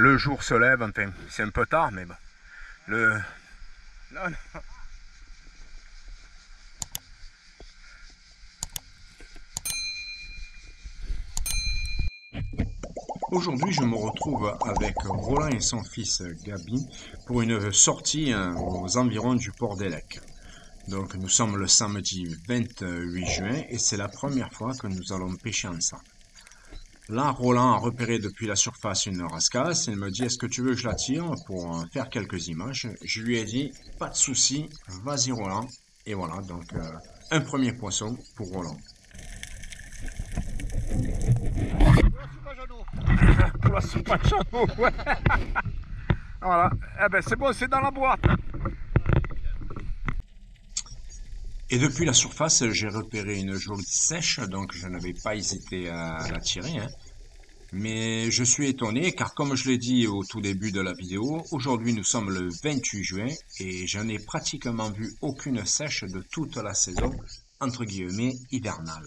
le jour se lève, enfin c'est un peu tard, mais bon, non. Aujourd'hui, je me retrouve avec Roland et son fils Gabi pour une sortie aux environs du port d'Elec. Donc nous sommes le samedi 28 juin et c'est la première fois que nous allons pêcher ensemble. Là, Roland a repéré depuis la surface une rascasse. Il me dit, est-ce que tu veux que je la tire pour faire quelques images? Je lui ai dit, pas de souci, vas-y Roland. Et voilà, donc un premier poisson pour Roland. Pour la soupe à Jeannot, ouais. Voilà, eh ben c'est bon, c'est dans la boîte. Et depuis la surface, j'ai repéré une jolie sèche, donc je n'avais pas hésité à la tirer, hein. Mais je suis étonné car comme je l'ai dit au tout début de la vidéo, aujourd'hui nous sommes le 28 juin et je n'ai pratiquement vu aucune sèche de toute la saison, entre guillemets, hivernale.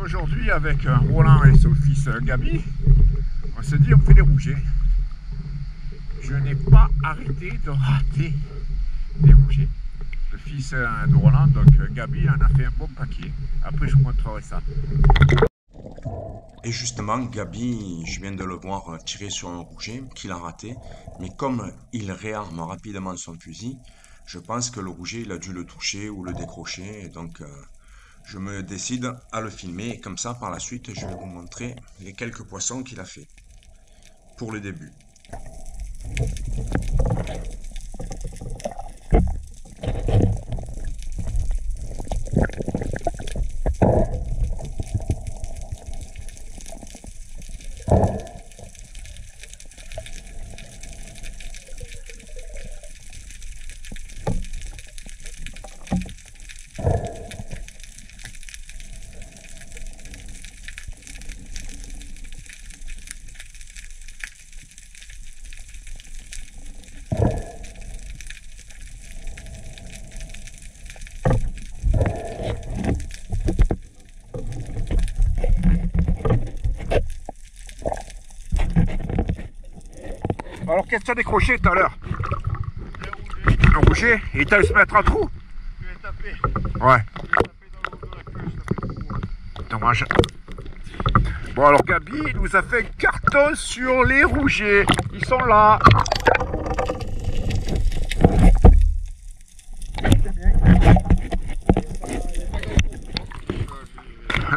Aujourd'hui, avec Roland et son fils Gabi, on se dit on fait des rougets. Je n'ai pas arrêté de rater des rougets. Le fils de Roland, donc Gabi, en a fait un bon paquet. Après, je vous montrerai ça. Et justement, Gabi, je viens de le voir tirer sur un rouget qu'il a raté. Mais comme il réarme rapidement son fusil, je pense que le rouget, il a dû le toucher ou le décrocher. Et donc, je me décide à le filmer et comme ça, par la suite, je vais vous montrer les quelques poissons qu'il a fait pour le début. Alors qu'est-ce que tu as décroché tout à l'heure? Un rouget. Et t'as eu se mettre un trou? Je l'ai tapé. Ouais. Dommage. Bon alors Gabi il nous a fait un carton sur les rougets. Ils sont là.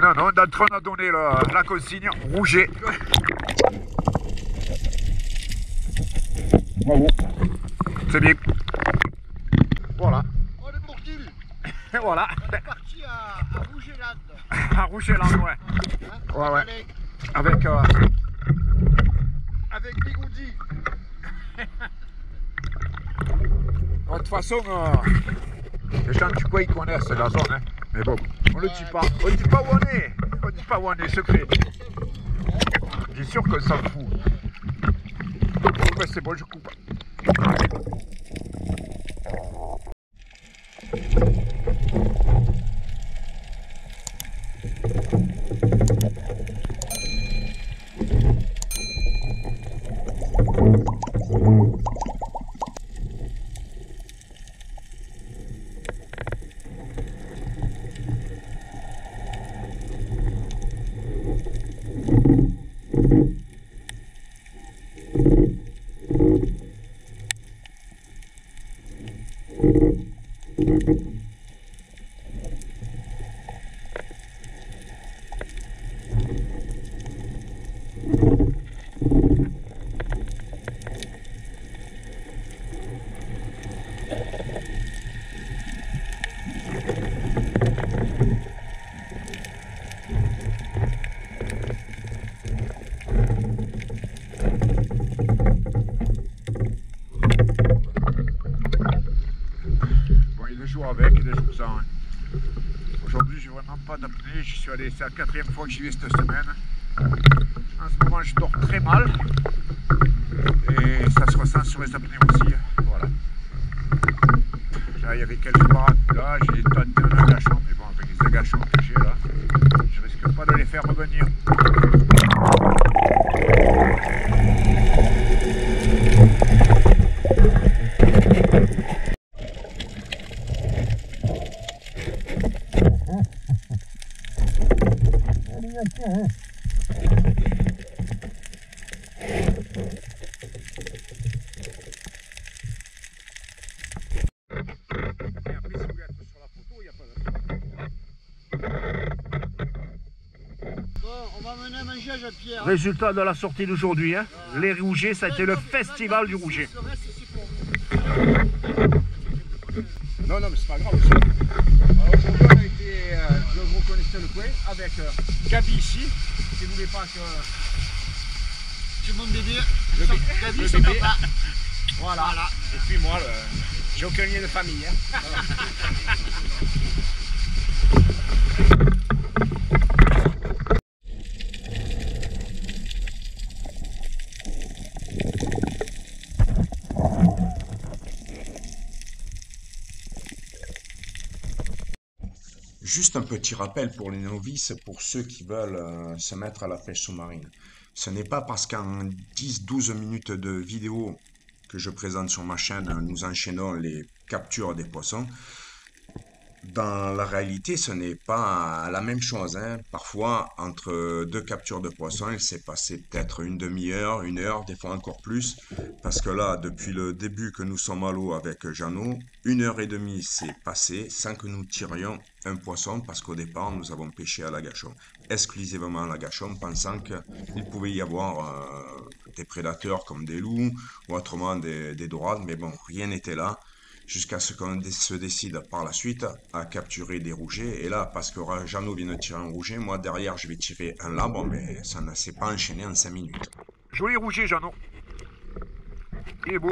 Non, non, d'entre on a donné la consigne rouget. Bravo. C'est bien. Voilà. On est pour qui? Et voilà. On est parti à Rougeland. À Rougeland, ouais. Hein, Ouais, ouais. Allez. Avec Bigoudi. De toute façon, Les gens du coin ils connaissent la zone, hein. Mais bon, on le dit pas. On dit pas où on est. On dit pas où on est, secret. Bien sûr qu'on s'en fout. Bon, ben c'est bon, je coupe. Avec, des jours sans. Aujourd'hui, j'ai vraiment pas d'apnée. Je suis allé, c'est la 4e fois que j'y vais cette semaine. En ce moment, je dors très mal. Et ça se ressent sur les apnées aussi. Voilà. Là, il y avait quelques baraques. Là, j'ai tenté un agachant. Mais bon, avec les agachants que j'ai là, je risque pas de les faire revenir. On va mener à manger à Jean-Pierre. Résultat de la sortie d'aujourd'hui, hein. Les Rougets, ça a été le festival du Rouget. Non, mais c'est pas grave. Alors aujourd'hui, on a été, vous reconnaissez le coin, avec Gabi ici. Si vous voulez pas que... C'est mon bébé. Gabi, son papa. Voilà. Et puis moi, j'ai aucun lien de famille. Hein. Juste un petit rappel pour les novices, pour ceux qui veulent se mettre à la pêche sous-marine. Ce n'est pas parce qu'en 10-12 minutes de vidéo que je présente sur ma chaîne, nous enchaînons les captures des poissons. Dans la réalité, ce n'est pas la même chose, hein. Parfois, entre deux captures de poissons, il s'est passé peut-être une demi-heure, une heure, des fois encore plus. Parce que là, depuis le début que nous sommes à l'eau avec Jeannot, 1 heure et demie s'est passée sans que nous tirions un poisson. Parce qu'au départ, nous avons pêché à l'agachon, exclusivement à l'agachon, pensant qu'il pouvait y avoir des prédateurs comme des loups ou autrement des dorades. Mais bon, rien n'était là. Jusqu'à ce qu'on se décide par la suite à capturer des rougets. Et là, parce que Jeannot vient de tirer un rouget, moi derrière je vais tirer un labre, mais ça ne s'est pas enchaîné en 5 minutes. Joli rouget, Jeannot. Il est beau.